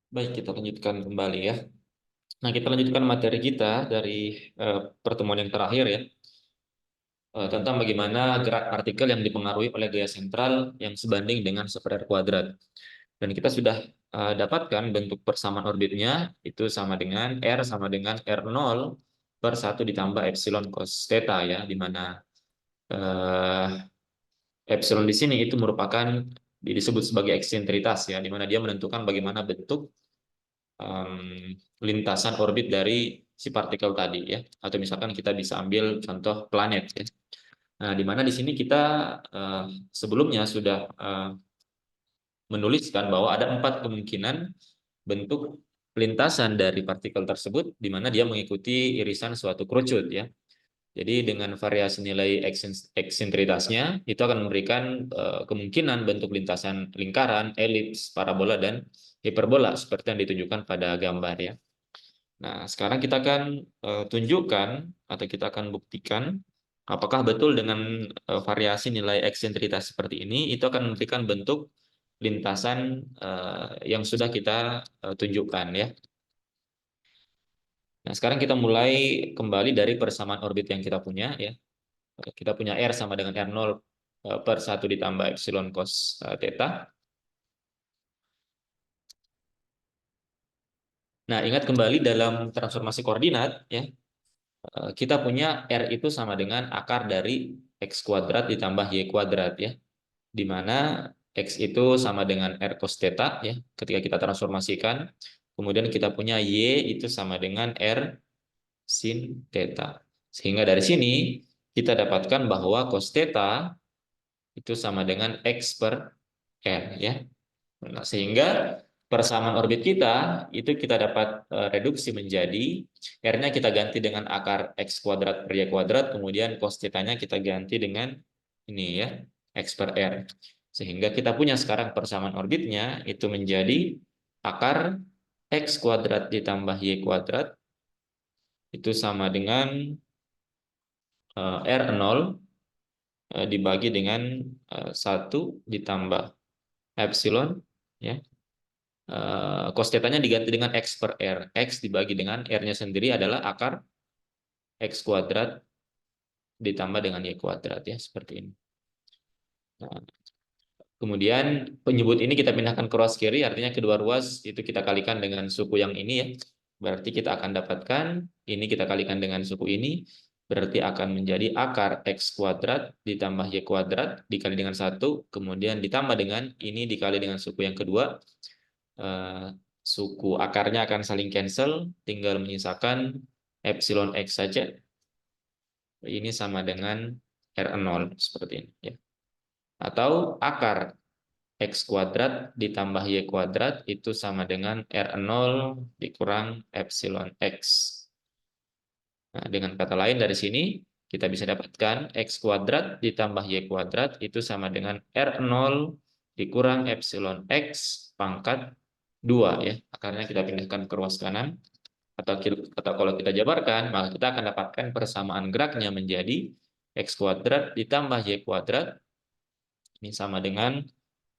Baik, kita lanjutkan kembali ya. Nah, kita lanjutkan materi kita dari pertemuan yang terakhir ya, tentang bagaimana gerak partikel yang dipengaruhi oleh gaya sentral yang sebanding dengan sekedar kuadrat. Dan kita sudah dapatkan bentuk persamaan orbitnya, itu sama dengan R sama dengan R0 per 1 ditambah epsilon cos theta ya, di mana eh, epsilon di sini itu merupakan disebut sebagai eksentritas ya, di mana dia menentukan bagaimana bentuk lintasan orbit dari si partikel tadi ya, atau misalkan kita bisa ambil contoh planet ya. Nah, di mana di sini kita sebelumnya sudah menuliskan bahwa ada 4 kemungkinan bentuk lintasan dari partikel tersebut, di mana dia mengikuti irisan suatu kerucut ya. Jadi dengan variasi nilai eksentritasnya itu akan memberikan kemungkinan bentuk lintasan lingkaran, elips, parabola, dan hiperbola seperti yang ditunjukkan pada gambar ya. Nah, sekarang kita akan tunjukkan atau kita akan buktikan apakah betul dengan variasi nilai eksentritas seperti ini itu akan memberikan bentuk lintasan yang sudah kita tunjukkan ya. Nah, sekarang kita mulai kembali dari persamaan orbit yang kita punya ya. Kita punya R sama dengan R0 per 1 ditambah epsilon cos theta. Nah, ingat kembali dalam transformasi koordinat ya. Kita punya R itu sama dengan akar dari X kuadrat ditambah Y kuadrat ya, di mana X itu sama dengan R cos theta ya, ketika kita transformasikan, kemudian kita punya Y itu sama dengan R sin theta. Sehingga dari sini kita dapatkan bahwa cos theta itu sama dengan X per R ya. Nah, sehingga persamaan orbit kita itu kita dapat reduksi menjadi R-nya kita ganti dengan akar X kuadrat per Y kuadrat, kemudian cos theta-nya kita ganti dengan ini ya, X per R. Sehingga kita punya sekarang persamaan orbitnya itu menjadi akar X kuadrat ditambah Y kuadrat itu sama dengan R0 dibagi dengan 1 ditambah epsilon ya. Cos theta-nya diganti dengan X per R. X dibagi dengan R-nya sendiri adalah akar X kuadrat ditambah dengan Y kuadrat ya, seperti ini. Nah, kemudian penyebut ini kita pindahkan ke ruas kiri, artinya kedua ruas itu kita kalikan dengan suku yang ini ya. Berarti kita akan dapatkan ini kita kalikan dengan suku ini, berarti akan menjadi akar X kuadrat ditambah Y kuadrat dikali dengan 1, kemudian ditambah dengan ini dikali dengan suku yang kedua. Suku akarnya akan saling cancel, tinggal menyisakan epsilon X saja. Ini sama dengan R0 seperti ini ya. Atau akar X kuadrat ditambah Y kuadrat itu sama dengan R0 dikurang epsilon X. Nah, dengan kata lain dari sini kita bisa dapatkan X kuadrat ditambah Y kuadrat itu sama dengan R0 dikurang epsilon X pangkat 2 ya. Akarnya kita pindahkan ke ruas kanan. Atau kalau kita jabarkan, maka kita akan dapatkan persamaan geraknya menjadi X kuadrat ditambah Y kuadrat. Ini sama dengan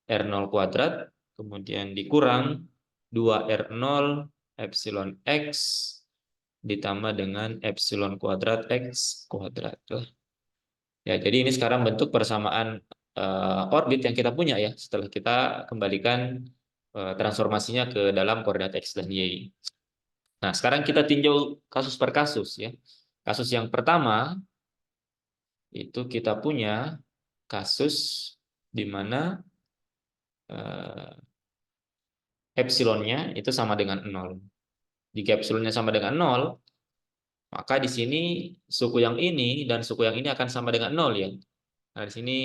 R0 kuadrat, kemudian dikurang 2R0 epsilon X ditambah dengan epsilon kuadrat X kuadrat. Ya, jadi ini sekarang bentuk persamaan orbit yang kita punya ya, setelah kita kembalikan transformasinya ke dalam koordinat X dan Y. Nah, sekarang kita tinjau kasus per kasus ya. Kasus yang pertama itu kita punya kasus di mana epsilonnya itu sama dengan 0. Jika epsilonnya sama dengan 0, maka di sini suku yang ini dan suku yang ini akan sama dengan 0 ya. Nah, di sini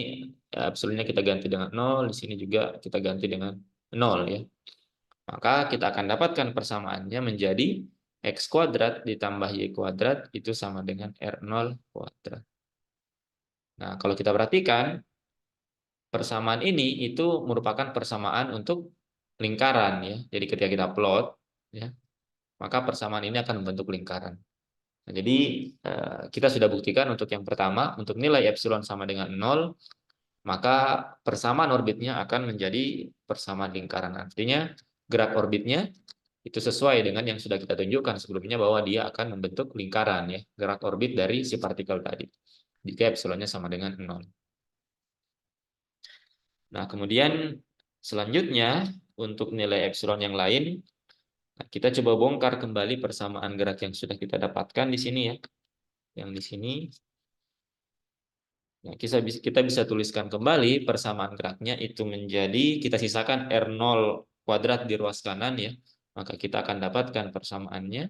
epsilonnya kita ganti dengan 0, di sini juga kita ganti dengan 0 ya. Maka kita akan dapatkan persamaannya menjadi X kuadrat ditambah Y kuadrat itu sama dengan R0 kuadrat. Nah, kalau kita perhatikan, persamaan ini itu merupakan persamaan untuk lingkaran ya. Jadi ketika kita plot ya, maka persamaan ini akan membentuk lingkaran. Nah, jadi kita sudah buktikan untuk yang pertama, untuk nilai epsilon sama dengan 0, maka persamaan orbitnya akan menjadi persamaan lingkaran. Artinya gerak orbitnya itu sesuai dengan yang sudah kita tunjukkan sebelumnya bahwa dia akan membentuk lingkaran ya, gerak orbit dari si partikel tadi. Jika epsilonnya sama dengan 0. Nah, kemudian selanjutnya untuk nilai epsilon yang lain, nah, kita coba bongkar kembali persamaan gerak yang sudah kita dapatkan di sini ya. Yang di sini, nah, kita bisa tuliskan kembali persamaan geraknya itu menjadi, kita sisakan R0 kuadrat di ruas kanan ya. Maka kita akan dapatkan persamaannya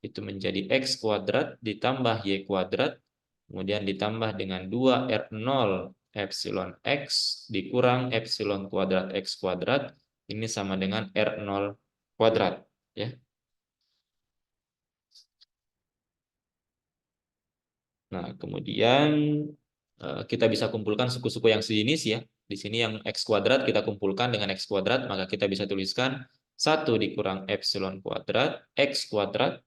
itu menjadi X kuadrat ditambah Y kuadrat, kemudian ditambah dengan 2R0 epsilon X dikurang epsilon kuadrat X kuadrat, ini sama dengan R0 kuadrat. Ya. Nah, kemudian kita bisa kumpulkan suku-suku yang sejenis ya. Di sini yang X kuadrat kita kumpulkan dengan X kuadrat, maka kita bisa tuliskan 1 dikurang epsilon kuadrat X kuadrat,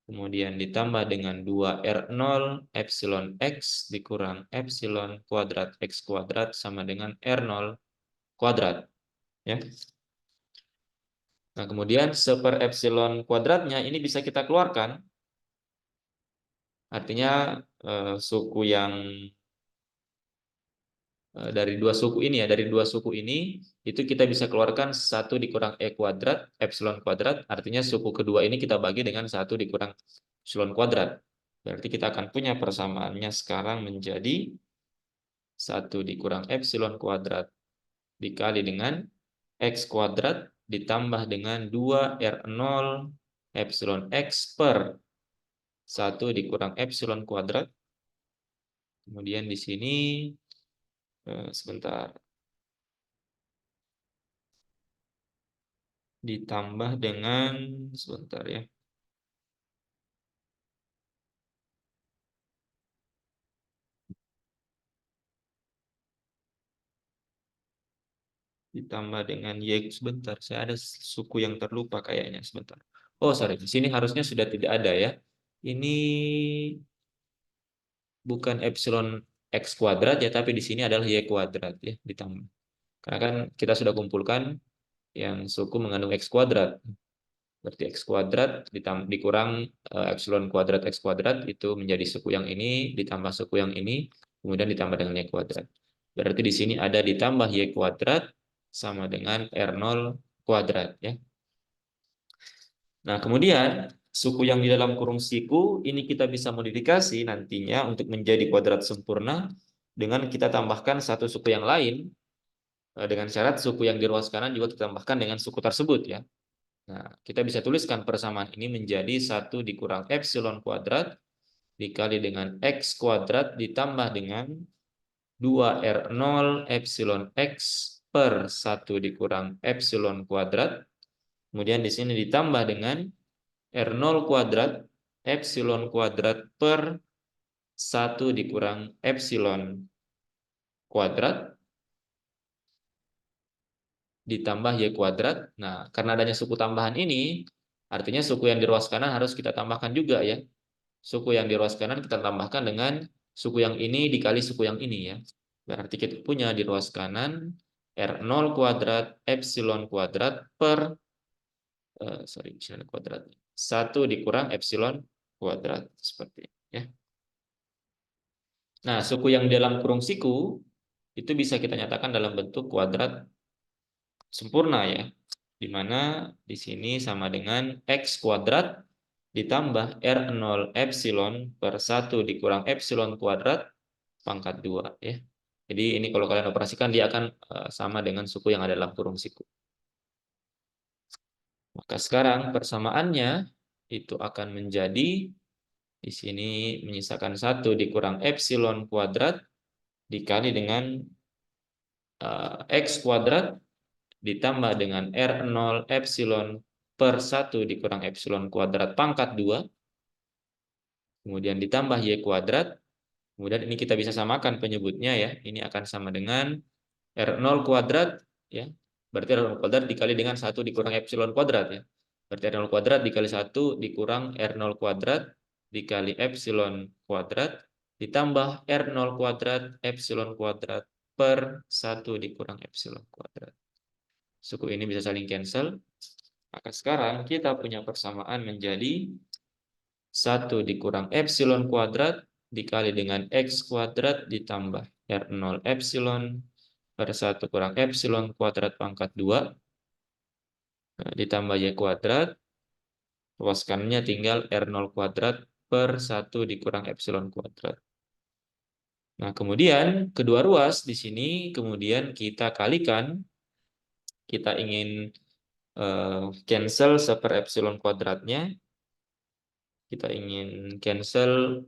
kemudian ditambah dengan 2R0 epsilon X dikurang epsilon kuadrat X kuadrat sama dengan R0 kuadrat. Ya. Nah, kemudian seper epsilon kuadratnya ini bisa kita keluarkan. Artinya suku yang dari dua suku ini ya, dari dua suku ini itu kita bisa keluarkan 1 dikurang E kuadrat epsilon kuadrat, artinya suku kedua ini kita bagi dengan 1 dikurang epsilon kuadrat. Berarti kita akan punya persamaannya sekarang menjadi 1 dikurang epsilon kuadrat dikali dengan X kuadrat ditambah dengan 2R0 epsilon X per 1 dikurang epsilon kuadrat. Kemudian di sini sebentar, ditambah dengan sebentar ya, ditambah dengan Y sebentar, saya ada suku yang terlupa kayaknya sebentar. Oh sorry, di sini harusnya sudah tidak ada ya, ini bukan epsilon X kuadrat ya, tapi di sini adalah Y kuadrat ya, ditambah, karena kan kita sudah kumpulkan yang suku mengandung X kuadrat. Berarti X kuadrat dikurang epsilon kuadrat X kuadrat itu menjadi suku yang ini, ditambah suku yang ini, kemudian ditambah dengan Y kuadrat. Berarti di sini ada ditambah Y kuadrat sama dengan R0 kuadrat. Ya. Nah, kemudian suku yang di dalam kurung siku ini kita bisa modifikasi nantinya untuk menjadi kuadrat sempurna dengan kita tambahkan satu suku yang lain, dengan syarat suku yang di ruas kanan juga kita tambahkan dengan suku tersebut ya. Nah, kita bisa tuliskan persamaan ini menjadi 1 dikurang epsilon kuadrat dikali dengan X kuadrat ditambah dengan 2R0 epsilon X per 1 dikurang epsilon kuadrat. Kemudian di sini ditambah dengan R0 kuadrat epsilon kuadrat per 1 dikurang epsilon kuadrat ditambah Y kuadrat. Nah, karena adanya suku tambahan ini, artinya suku yang di ruas kanan harus kita tambahkan juga ya. Suku yang di ruas kanan kita tambahkan dengan suku yang ini dikali suku yang ini ya. Berarti kita punya di ruas kanan R0 kuadrat epsilon kuadrat per epsilon kuadrat 1 dikurang epsilon kuadrat seperti ini ya. Nah, suku yang dalam kurung siku itu bisa kita nyatakan dalam bentuk kuadrat sempurna ya, di mana di sini sama dengan X kuadrat ditambah R0 epsilon per 1 dikurang epsilon kuadrat pangkat 2 ya. Jadi ini kalau kalian operasikan dia akan sama dengan suku yang ada dalam kurung siku. Maka sekarang persamaannya itu akan menjadi di sini menyisakan 1 dikurang epsilon kuadrat dikali dengan X kuadrat ditambah dengan R0 epsilon per 1 dikurang epsilon kuadrat pangkat 2, kemudian ditambah Y kuadrat, kemudian ini kita bisa samakan penyebutnya ya, ini akan sama dengan R0 kuadrat, ya, berarti R0 kuadrat dikali dengan 1 dikurang epsilon kuadrat ya, berarti R0 kuadrat dikali 1 dikurang R0 kuadrat dikali epsilon kuadrat, ditambah R0 kuadrat epsilon kuadrat per 1 dikurang epsilon kuadrat. Suku ini bisa saling cancel. Maka sekarang kita punya persamaan menjadi 1 dikurang epsilon kuadrat dikali dengan X kuadrat ditambah R0 epsilon per 1 kurang epsilon kuadrat pangkat 2 ditambah Y kuadrat. Ruas kanannya tinggal R0 kuadrat per 1 dikurang epsilon kuadrat. Nah, kemudian kedua ruas di sini kemudian kita kalikan, kita ingin cancel seper epsilon kuadratnya, kita ingin cancel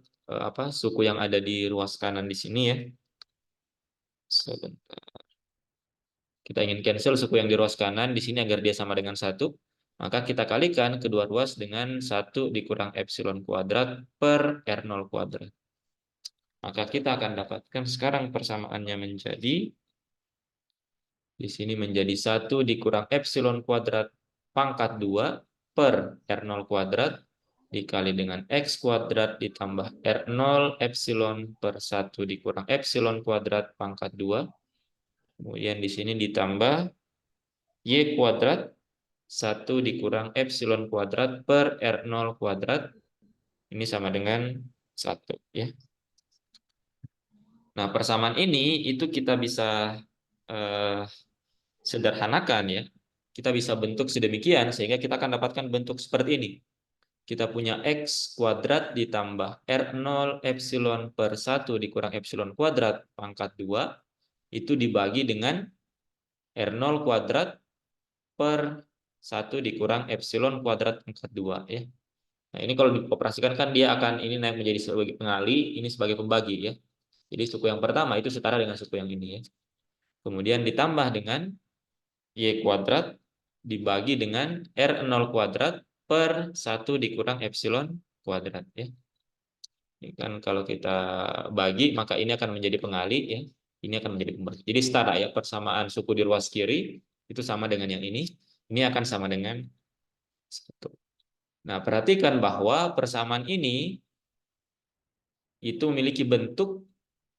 suku yang ada di ruas kanan di sini ya. Sebentar. Kita ingin cancel suku yang di ruas kanan di sini agar dia sama dengan 1. Maka kita kalikan kedua ruas dengan 1 dikurang epsilon kuadrat per R0 kuadrat. Maka kita akan dapatkan sekarang persamaannya menjadi, di sini menjadi 1 dikurang epsilon kuadrat pangkat 2 per R0 kuadrat dikali dengan X kuadrat ditambah R0 epsilon per 1 dikurang epsilon kuadrat pangkat 2. Kemudian di sini ditambah Y kuadrat 1 dikurang epsilon kuadrat per R0 kuadrat. Ini sama dengan 1 ya. Nah, persamaan ini itu kita bisa sederhanakan ya. Kita bisa bentuk sedemikian sehingga kita akan dapatkan bentuk seperti ini. Kita punya X kuadrat ditambah R0 epsilon per 1 dikurang epsilon kuadrat pangkat 2 itu dibagi dengan R0 kuadrat per 1 dikurang epsilon kuadrat pangkat 2 ya. Nah, ini kalau dioperasikan kan dia akan ini naik menjadi sebagai pengali, ini sebagai pembagi ya. Jadi suku yang pertama itu setara dengan suku yang ini ya. Kemudian ditambah dengan Y kuadrat dibagi dengan R0 kuadrat per 1 dikurang epsilon kuadrat ya. Ini kan kalau kita bagi maka ini akan menjadi pengali ya. Ini akan menjadi pembagi. Jadi setara ya, persamaan suku di ruas kiri itu sama dengan yang ini. Ini akan sama dengan 1. Nah, perhatikan bahwa persamaan ini itu memiliki bentuk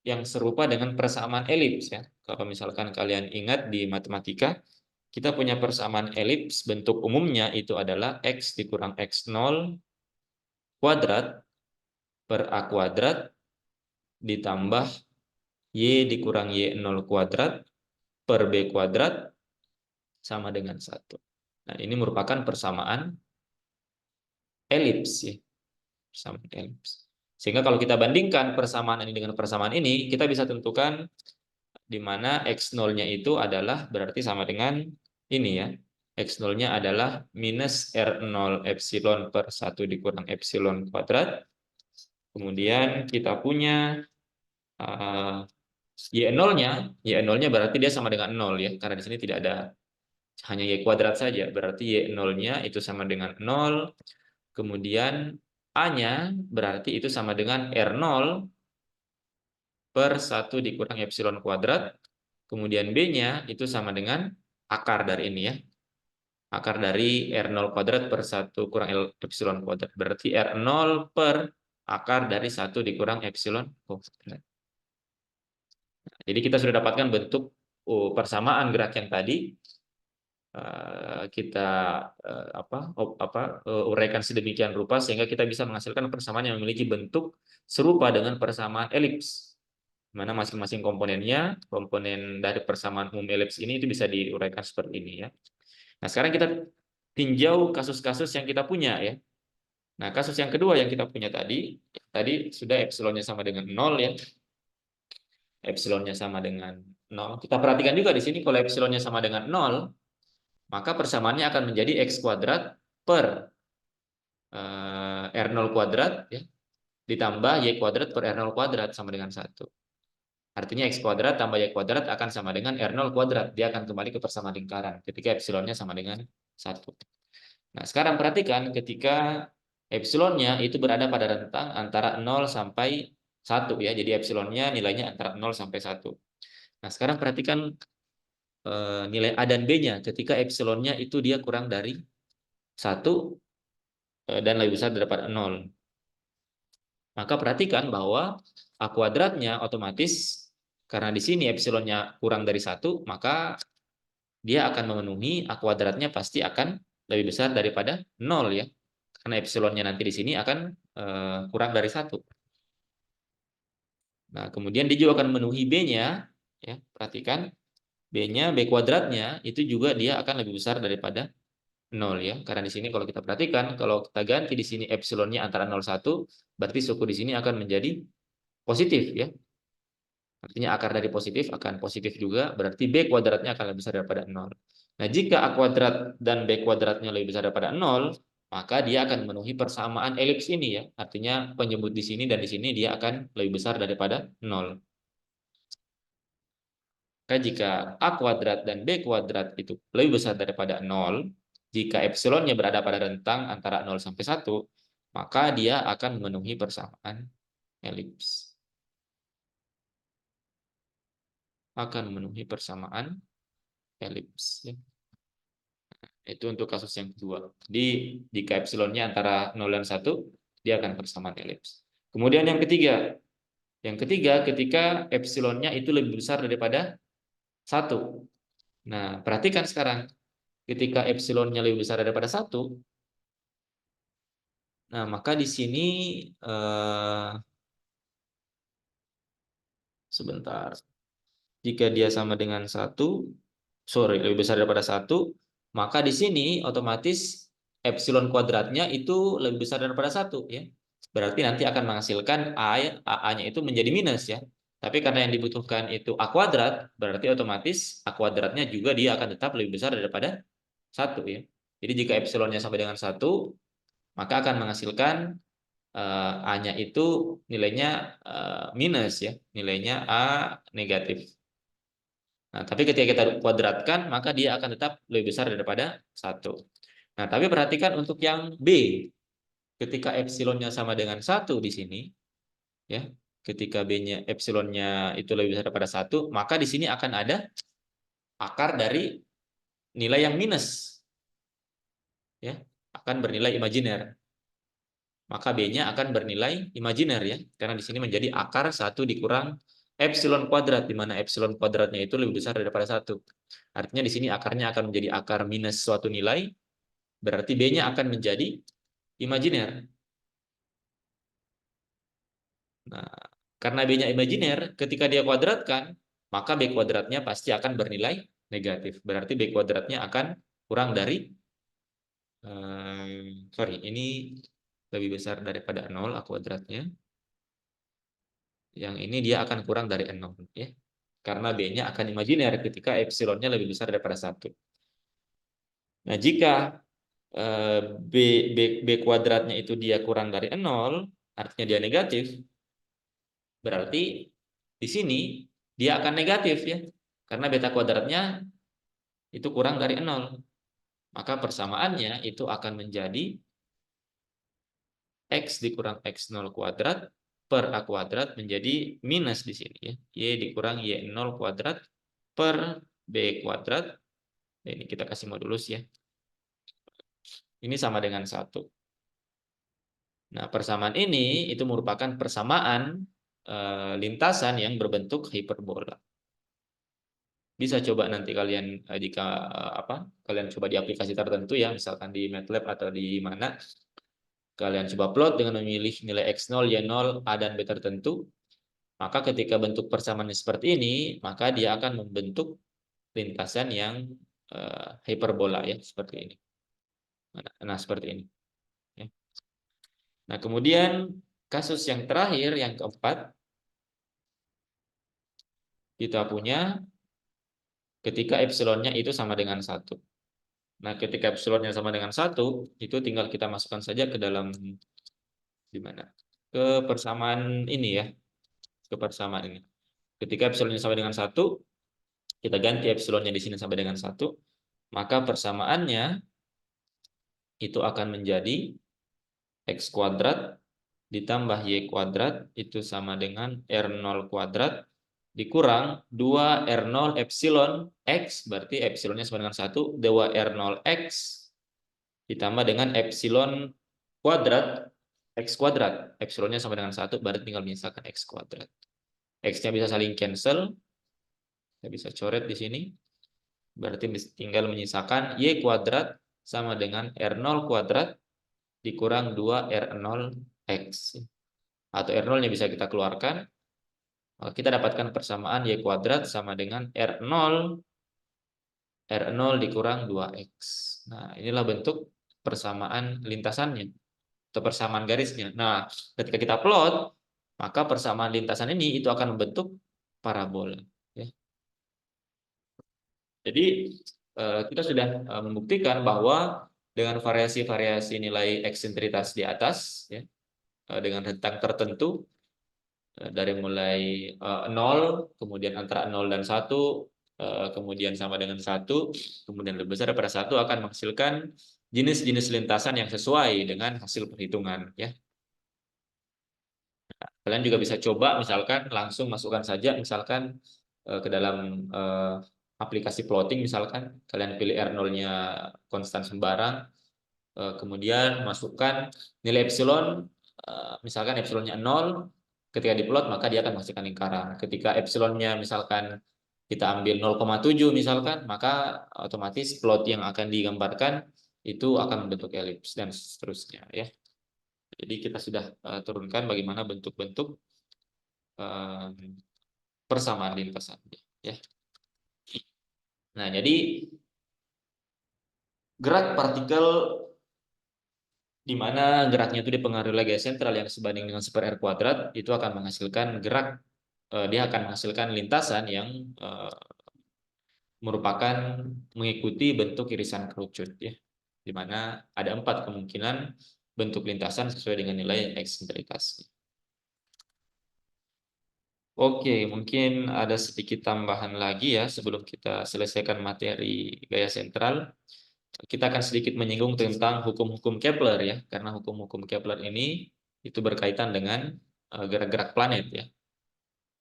yang serupa dengan persamaan elips ya. Kalau misalkan kalian ingat di matematika, kita punya persamaan elips, bentuk umumnya itu adalah X dikurang X0 kuadrat per A kuadrat ditambah Y dikurang Y0 kuadrat per B kuadrat sama dengan 1. Nah, ini merupakan persamaan elips ya. Persamaan elips. Sehingga kalau kita bandingkan persamaan ini dengan persamaan ini, kita bisa tentukan di mana X0-nya itu adalah berarti sama dengan ini ya. X0-nya adalah minus R0 epsilon per 1 dikurang epsilon kuadrat. Kemudian kita punya Y0-nya berarti dia sama dengan 0 ya. Karena di sini tidak ada, hanya Y kuadrat saja. Berarti Y0-nya itu sama dengan 0. Kemudian A-nya berarti itu sama dengan R0 per 1 dikurang epsilon kuadrat. Kemudian B-nya itu sama dengan akar dari ini ya. Akar dari R0 kuadrat per 1 kurang epsilon kuadrat. Berarti R0 per akar dari 1 dikurang epsilon kuadrat. Jadi kita sudah dapatkan bentuk persamaan gerak yang tadi. Kita uraikan sedemikian rupa sehingga kita bisa menghasilkan persamaan yang memiliki bentuk serupa dengan persamaan elips, mana masing-masing komponennya, komponen dari persamaan umum elips ini itu bisa diuraikan seperti ini ya. Nah, sekarang kita tinjau kasus-kasus yang kita punya ya. Nah, kasus yang kedua yang kita punya tadi sudah epsilonnya sama dengan 0 ya. Epsilonnya sama dengan 0. Kita perhatikan juga di sini kalau epsilonnya sama dengan 0, maka persamaannya akan menjadi X kuadrat per R0 kuadrat ya, ditambah Y kuadrat per R0 kuadrat sama dengan 1. Artinya X kuadrat tambah Y kuadrat akan sama dengan R0 kuadrat. Dia akan kembali ke persamaan lingkaran ketika epsilonnya sama dengan 1. Nah, sekarang perhatikan ketika epsilonnya itu berada pada rentang antara 0 sampai 1 ya. Jadi epsilonnya nilainya antara 0 sampai 1. Nah, sekarang perhatikan nilai A dan B-nya ketika epsilonnya itu dia kurang dari 1 dan lebih besar daripada 0. Maka perhatikan bahwa A kuadratnya otomatis karena di sini epsilonnya kurang dari 1, maka dia akan memenuhi A kuadratnya pasti akan lebih besar daripada 0 ya. Karena epsilonnya nanti di sini akan kurang dari 1. Nah, kemudian dia juga akan memenuhi B-nya, ya, perhatikan B-nya, B kuadratnya itu juga dia akan lebih besar daripada 0 ya. Karena di sini kalau kita perhatikan, kalau kita ganti di sini epsilonnya antara 0 1, berarti suku di sini akan menjadi positif ya. Artinya akar dari positif akan positif juga, berarti B kuadratnya akan lebih besar daripada 0. Nah, jika A kuadrat dan B kuadratnya lebih besar daripada 0, maka dia akan memenuhi persamaan elips ini ya. Artinya penyebut di sini dan di sini dia akan lebih besar daripada 0. Maka jika A kuadrat dan B kuadrat itu lebih besar daripada 0, jika epsilonnya berada pada rentang antara 0 sampai 1, maka dia akan memenuhi persamaan elips. Akan memenuhi persamaan elips. Itu untuk kasus yang kedua. Jadi jika epsilonnya antara 0 dan 1, dia akan persamaan elips. Kemudian yang ketiga. Yang ketiga, ketika epsilonnya itu lebih besar daripada 1. Nah, perhatikan sekarang. Ketika epsilonnya lebih besar daripada 1, nah maka di sini sebentar. Jika dia sama dengan 1, lebih besar daripada 1, maka di sini otomatis epsilon kuadratnya itu lebih besar daripada 1 ya. Berarti nanti akan menghasilkan A-nya itu menjadi minus ya. Tapi karena yang dibutuhkan itu A kuadrat, berarti otomatis A kuadratnya juga dia akan tetap lebih besar daripada 1 ya. Jadi jika epsilonnya sampai dengan 1, maka akan menghasilkan A-nya itu nilainya minus ya. Nilainya A negatif. Nah, tapi ketika kita kuadratkan, maka dia akan tetap lebih besar daripada 1. Nah, tapi perhatikan untuk yang B. Ketika epsilonnya sama dengan 1 di sini, ya, ketika B-nya epsilonnya itu lebih besar daripada 1, maka di sini akan ada akar dari nilai yang minus. Ya, akan bernilai imajiner. Maka B-nya akan bernilai imajiner ya, karena di sini menjadi akar 1 dikurang epsilon kuadrat, di mana epsilon kuadratnya itu lebih besar daripada 1. Artinya di sini akarnya akan menjadi akar minus suatu nilai, berarti B-nya akan menjadi imajiner. Nah, karena B-nya imajiner, ketika dia kuadratkan, maka B kuadratnya pasti akan bernilai negatif. Berarti B kuadratnya akan kurang dari, ini lebih besar daripada 0 A kuadratnya. Yang ini dia akan kurang dari 0 ya. Karena B-nya akan imajiner ketika epsilonnya lebih besar daripada 1. Nah, jika B, B kuadratnya itu dia kurang dari 0, artinya dia negatif, berarti di sini dia akan negatif ya. Karena beta kuadratnya itu kurang dari 0. Maka persamaannya itu akan menjadi X dikurang X0 kuadrat per A kuadrat menjadi minus di sini ya. Y dikurang Y0 kuadrat per B kuadrat. Ini kita kasih modulus ya. Ini sama dengan 1. Nah, persamaan ini itu merupakan persamaan lintasan yang berbentuk hiperbola. Bisa coba nanti kalian jika kalian coba di aplikasi tertentu ya, misalkan di MATLAB atau di mana, kalian coba plot dengan memilih nilai X0, Y0, A dan B tertentu, maka ketika bentuk persamaannya seperti ini, maka dia akan membentuk lintasan yang hiperbola ya, seperti ini. Nah, seperti ini. Ya. Nah, kemudian kasus yang terakhir, yang keempat, kita punya ketika epsilonnya itu sama dengan 1. Nah, ketika epsilonnya sama dengan 1, itu tinggal kita masukkan saja ke dalam di mana? Ke persamaan ini ya. Ke persamaan ini. Ketika epsilonnya sama dengan 1, kita ganti epsilonnya di sini sampai dengan 1, maka persamaannya itu akan menjadi X kuadrat ditambah Y kuadrat itu sama dengan R0 kuadrat dikurang 2 R0 epsilon X, berarti epsilonnya sama dengan 1, 2 R0 X ditambah dengan epsilon kuadrat X kuadrat. Epsilonnya sama dengan 1, berarti tinggal menyisakan X kuadrat. X-nya bisa saling cancel. Kita bisa coret di sini. Berarti tinggal menyisakan Y kuadrat sama dengan R0 kuadrat dikurang 2R0X. Atau R0-nya bisa kita keluarkan. Kita dapatkan persamaan Y kuadrat sama dengan R0 dikurang 2X. Nah, inilah bentuk persamaan lintasannya atau persamaan garisnya. Nah, ketika kita plot, maka persamaan lintasan ini itu akan membentuk parabola. Ya. Jadi kita sudah membuktikan bahwa dengan variasi-variasi nilai eksentritas di atas, ya, dengan rentang tertentu dari mulai 0, kemudian antara 0 dan 1, kemudian sama dengan 1, kemudian lebih besar daripada 1 akan menghasilkan jenis-jenis lintasan yang sesuai dengan hasil perhitungan. Ya. Kalian juga bisa coba misalkan langsung masukkan saja misalkan ke dalam aplikasi plotting, misalkan kalian pilih R0-nya konstan sembarang, kemudian masukkan nilai epsilon, misalkan epsilonnya 0, ketika diplot maka dia akan menghasilkan lingkaran. Ketika epsilonnya misalkan kita ambil 0,7 misalkan, maka otomatis plot yang akan digambarkan itu akan membentuk elips dan seterusnya, ya. Jadi kita sudah turunkan bagaimana bentuk-bentuk persamaan lintasan, ya. Nah, jadi gerak partikel di mana geraknya itu dipengaruhi oleh gaya sentral yang sebanding dengan super R kuadrat, itu akan menghasilkan gerak, dia akan menghasilkan lintasan yang merupakan mengikuti bentuk irisan kerucut, ya, di mana ada 4 kemungkinan bentuk lintasan sesuai dengan nilai eksentritas. Oke, mungkin ada sedikit tambahan lagi ya sebelum kita selesaikan materi gaya sentral. Kita akan sedikit menyinggung tentang hukum-hukum Kepler, ya, karena hukum-hukum Kepler ini itu berkaitan dengan gerak-gerak planet, ya.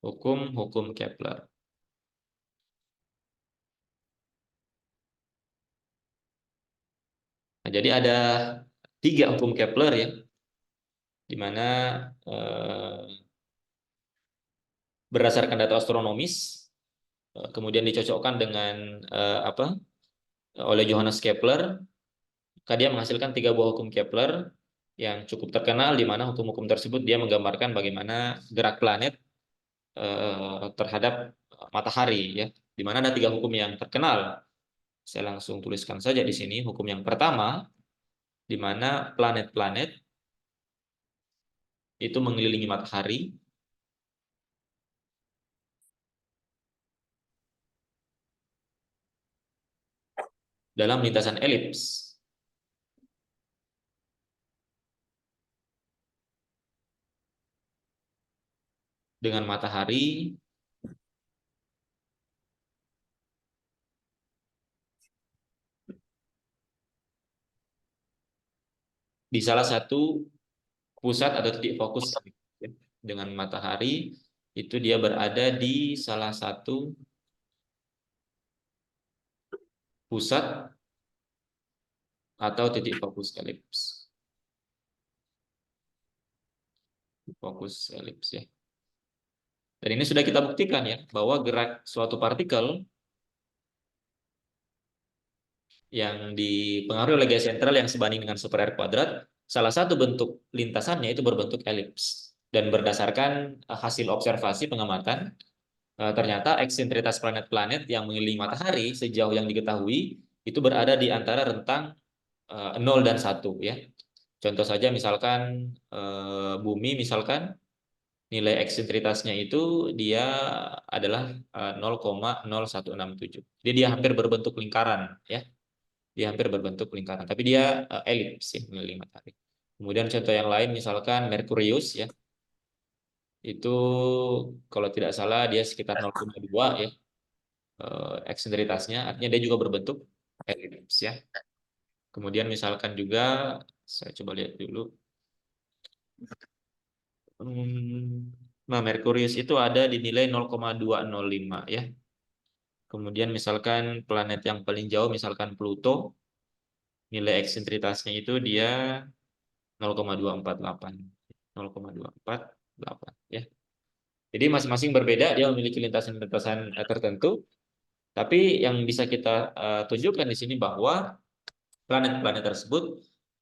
Hukum-hukum Kepler. Nah, jadi ada 3 hukum Kepler, ya, di mana berdasarkan data astronomis, kemudian dicocokkan dengan oleh Johannes Kepler, maka dia menghasilkan 3 buah hukum Kepler yang cukup terkenal, di mana hukum-hukum tersebut dia menggambarkan bagaimana gerak planet terhadap matahari, ya. Di mana ada 3 hukum yang terkenal. Saya langsung tuliskan saja di sini. Hukum yang pertama, di mana planet-planet itu mengelilingi matahari dalam lintasan elips. Dengan matahari di salah satu pusat atau titik fokus, dengan matahari itu dia berada di salah satu pusat atau titik fokus elips. Fokus elips, ya. Dan ini sudah kita buktikan, ya, bahwa gerak suatu partikel yang dipengaruhi oleh gaya sentral yang sebanding dengan super R kuadrat, salah satu bentuk lintasannya itu berbentuk elips. Dan berdasarkan hasil observasi pengamatan, ternyata eksentritas planet-planet yang mengelilingi matahari sejauh yang diketahui itu berada di antara rentang 0 dan 1, ya. Contoh saja misalkan bumi, misalkan nilai eksentritasnya itu dia adalah 0,0167. Jadi dia hampir berbentuk lingkaran, ya. Dia hampir berbentuk lingkaran, tapi dia elips, ya, mengelilingi matahari. Kemudian contoh yang lain misalkan Merkurius, ya. Itu kalau tidak salah dia sekitar 0,2, ya, eksentritasnya, artinya dia juga berbentuk elips, ya. Kemudian misalkan juga saya coba lihat dulu. Nah, Merkurius itu ada di nilai 0,205, ya. Kemudian misalkan planet yang paling jauh misalkan Pluto, nilai eksentritasnya itu dia 0,248. 0,248, ya. Jadi masing-masing berbeda, dia memiliki lintasan-lintasan tertentu. Tapi yang bisa kita tunjukkan di sini bahwa planet-planet tersebut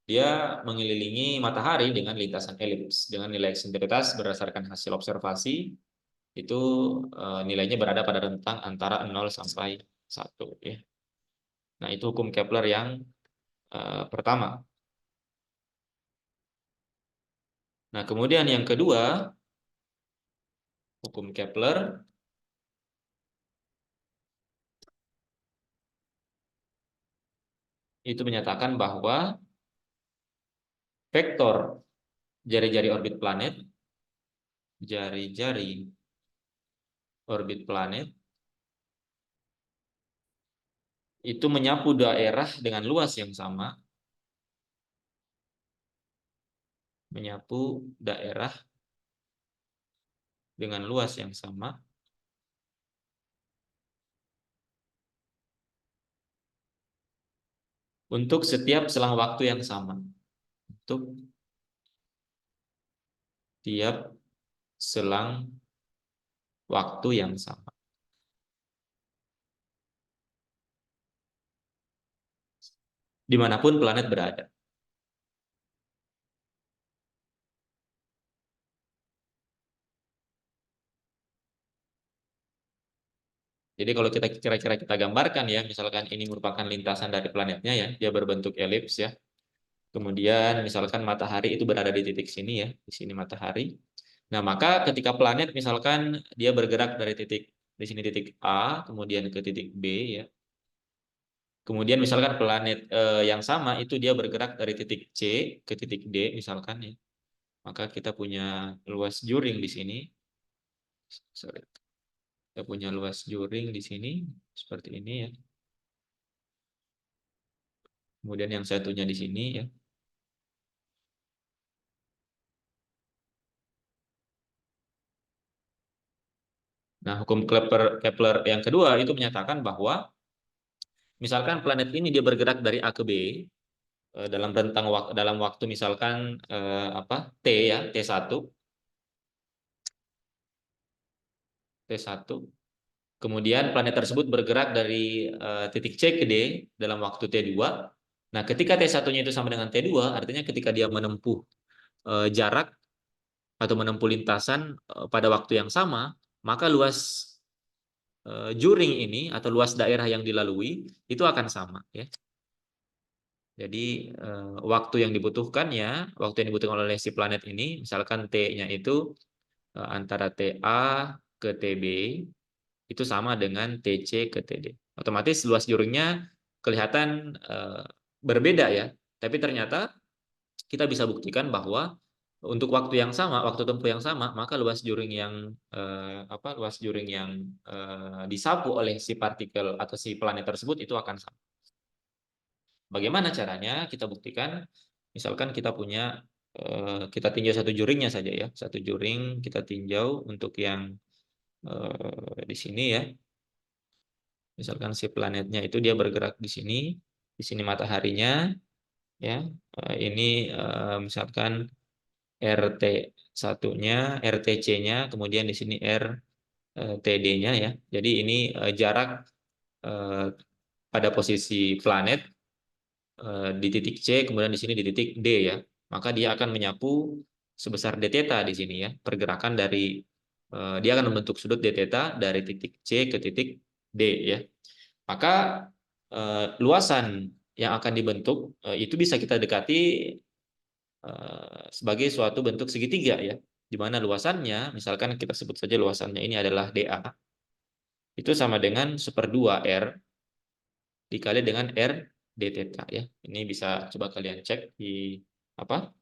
dia mengelilingi matahari dengan lintasan elips dengan nilai eksentrikitas berdasarkan hasil observasi itu nilainya berada pada rentang antara 0 sampai 1 ya. Nah, itu hukum Kepler yang pertama. Nah, kemudian yang kedua, hukum Kepler itu menyatakan bahwa vektor jari-jari orbit planet, jari-jari orbit planet itu menyapu daerah dengan luas yang sama, menyapu daerah dengan luas yang sama untuk setiap selang waktu yang sama. Untuk tiap selang waktu yang sama. Dimanapun planet berada. Jadi kalau kita kira-kira kita gambarkan ya, misalkan ini merupakan lintasan dari planetnya ya, dia berbentuk elips ya. Kemudian misalkan matahari itu berada di titik sini ya, di sini matahari. Nah, maka ketika planet misalkan dia bergerak dari titik di sini titik A, kemudian ke titik B ya. Kemudian misalkan planet yang sama itu dia bergerak dari titik C ke titik D misalkan ya. Maka kita punya luas juring di sini. Sorry. Kita punya luas juring di sini seperti ini ya. Kemudian yang satunya di sini ya. Nah, hukum Kepler yang kedua itu menyatakan bahwa misalkan planet ini dia bergerak dari A ke B dalam rentang dalam waktu misalkan T ya, T1. T1. Kemudian planet tersebut bergerak dari titik C ke D dalam waktu T2. Nah, ketika T1-nya itu sama dengan T2, artinya ketika dia menempuh jarak atau menempuh lintasan pada waktu yang sama, maka luas juring ini atau luas daerah yang dilalui itu akan sama ya. Jadi waktu yang dibutuhkan oleh si planet ini, misalkan T-nya itu antara TA ke TB itu sama dengan TC ke TD. Otomatis luas juringnya kelihatan berbeda ya. Tapi ternyata kita bisa buktikan bahwa untuk waktu yang sama, waktu tempuh yang sama, maka luas juring yang disapu oleh si partikel atau si planet tersebut itu akan sama. Bagaimana caranya? Kita buktikan. Misalkan kita tinjau satu juringnya saja ya, satu juring kita tinjau untuk yang di sini ya. Misalkan si planetnya itu dia bergerak di sini mataharinya ya. Ini misalkan RT satunya, RTC-nya, kemudian di sini RTD-nya ya. Jadi ini jarak eh, pada posisi planet di titik C, kemudian di sini di titik D ya. Maka dia akan menyapu sebesar d theta di sini ya. Pergerakan dari dia akan membentuk sudut d theta dari titik C ke titik D ya. Maka luasan yang akan dibentuk itu bisa kita dekati sebagai suatu bentuk segitiga ya, di mana luasannya, misalkan kita sebut saja luasannya ini adalah dA, itu sama dengan 1/2 R dikali dengan R d theta ya. Ini bisa coba kalian cek di apa?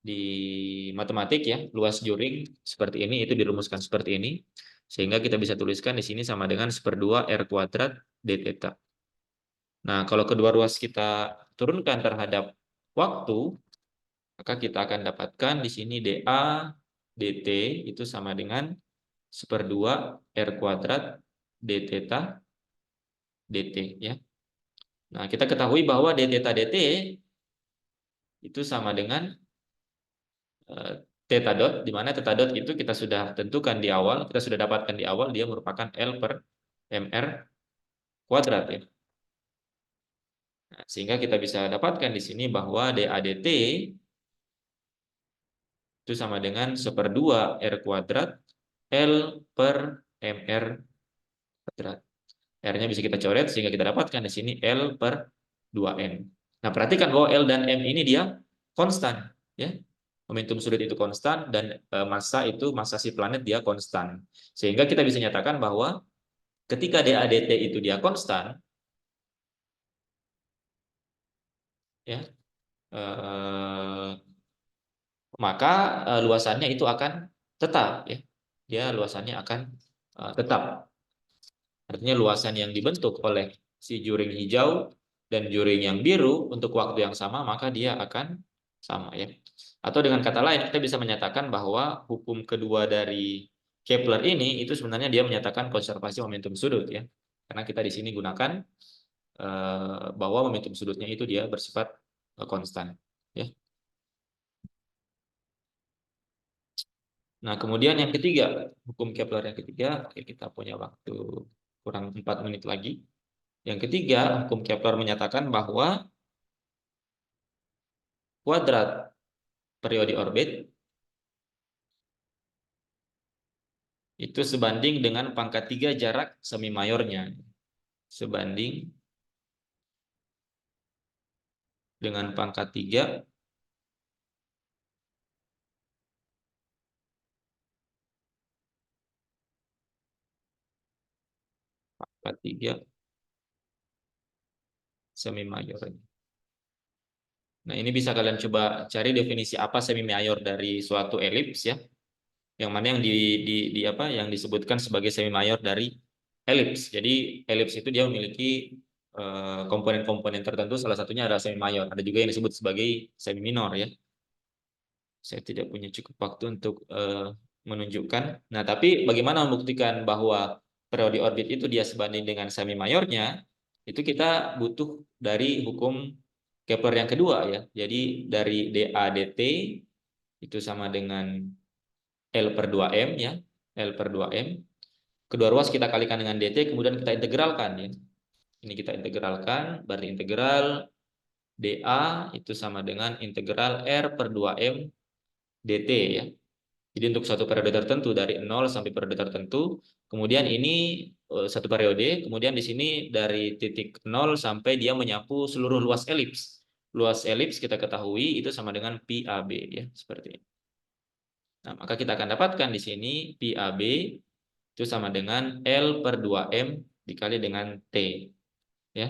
Di matematik ya, luas juring seperti ini itu dirumuskan seperti ini. Sehingga kita bisa tuliskan di sini sama dengan 1/2 R kuadrat d theta. Nah, kalau kedua ruas kita turunkan terhadap waktu, maka kita akan dapatkan di sini dA dt itu sama dengan 1/2 R kuadrat d theta dt ya. Nah, kita ketahui bahwa d theta dt itu sama dengan theta dot, di mana theta dot itu kita sudah tentukan di awal, kita sudah dapatkan di awal dia merupakan L per mr kuadrat ya. Nah, sehingga kita bisa dapatkan di sini bahwa DADT itu sama dengan 1/2 R kuadrat L per MR kuadrat. R-nya bisa kita coret sehingga kita dapatkan di sini L per 2M. Nah, perhatikan bahwa L dan M ini dia konstan, ya. Momentum sudut itu konstan dan massa si planet dia konstan. Sehingga kita bisa nyatakan bahwa ketika DADT itu dia konstan, ya, maka luasannya itu akan tetap, ya. Dia luasannya akan tetap. Artinya luasan yang dibentuk oleh si juring hijau dan juring yang biru untuk waktu yang sama, maka dia akan sama ya. Atau dengan kata lain, kita bisa menyatakan bahwa hukum kedua dari Kepler ini itu sebenarnya dia menyatakan konservasi momentum sudut ya. Karena kita di sini gunakan bahwa momentum sudutnya itu dia bersifat konstan ya. Nah, kemudian yang ketiga, hukum Kepler yang ketiga, kita punya waktu kurang 4 menit lagi. Yang ketiga, hukum Kepler menyatakan bahwa kuadrat periode orbit itu sebanding dengan pangkat 3 jarak semi mayornya. Sebanding dengan pangkat 3 semi mayornya. Nah, ini bisa kalian coba cari definisi apa semi mayor dari suatu elips ya. Yang mana yang yang disebutkan sebagai semi mayor dari elips. Jadi elips itu dia memiliki komponen-komponen tertentu, salah satunya adalah semi mayor. Ada juga yang disebut sebagai semi minor ya. Saya tidak punya cukup waktu untuk menunjukkan. Nah, tapi bagaimana membuktikan bahwa periode orbit itu dia sebanding dengan semi mayornya? Itu kita butuh dari hukum Kepler yang kedua ya. Jadi dari DA/dt itu sama dengan L per 2M ya. L per 2M. Kedua ruas kita kalikan dengan dt, kemudian kita integralkan ya. Ini kita integralkan, berarti integral dA itu sama dengan integral R per 2M dt ya. Jadi untuk satu periode tertentu dari 0 sampai periode tertentu, kemudian ini satu periode, kemudian di sini dari titik 0 sampai dia menyapu seluruh luas elips. Luas elips kita ketahui itu sama dengan pi AB ya, seperti ini. Nah, maka kita akan dapatkan di sini pi AB itu sama dengan L per 2M dikali dengan T ya.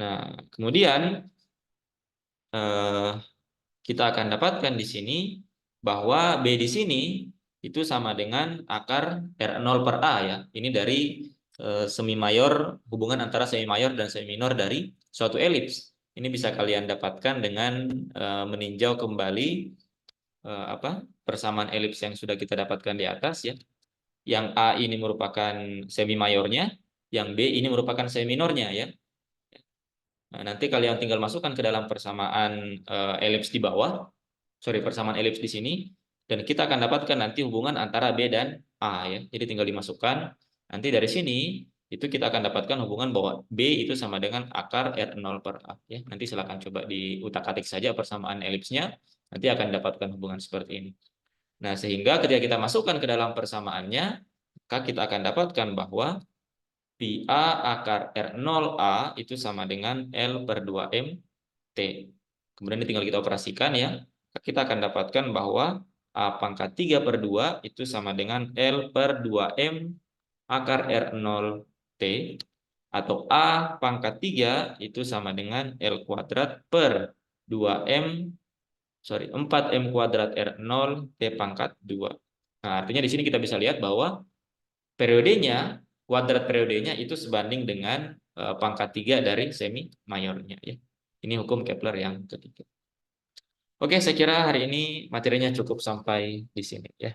Nah, kemudian kita akan dapatkan di sini bahwa B di sini itu sama dengan akar R0 per A ya. Ini dari semi mayor, hubungan antara semi mayor dan semi minor dari suatu elips. Ini bisa kalian dapatkan dengan meninjau kembali persamaan elips yang sudah kita dapatkan di atas ya. Yang A ini merupakan semi mayornya, yang B ini merupakan semi minornya ya. Nah, nanti kalian tinggal masukkan ke dalam persamaan elips di bawah, persamaan elips di sini, dan kita akan dapatkan nanti hubungan antara B dan A ya. Jadi tinggal dimasukkan. Nanti dari sini itu kita akan dapatkan hubungan bahwa B itu sama dengan akar R0 per A ya. Nanti silakan coba diutak-atik saja persamaan elipsnya, nanti akan dapatkan hubungan seperti ini. Nah, sehingga ketika kita masukkan ke dalam persamaannya, maka kita akan dapatkan bahwa pi A akar R0A itu sama dengan L per 2M T. Kemudian tinggal kita operasikan ya. Kita akan dapatkan bahwa A pangkat 3 per 2 itu sama dengan L per 2M akar R0 T. Atau A pangkat 3 itu sama dengan L kuadrat per 4M kuadrat R0 T pangkat 2. Nah, artinya di sini kita bisa lihat bahwa periodenya, kuadrat periodenya itu sebanding dengan pangkat 3 dari semi mayornya ya. Ini hukum Kepler yang ketiga. Oke, saya kira hari ini materinya cukup sampai di sini ya.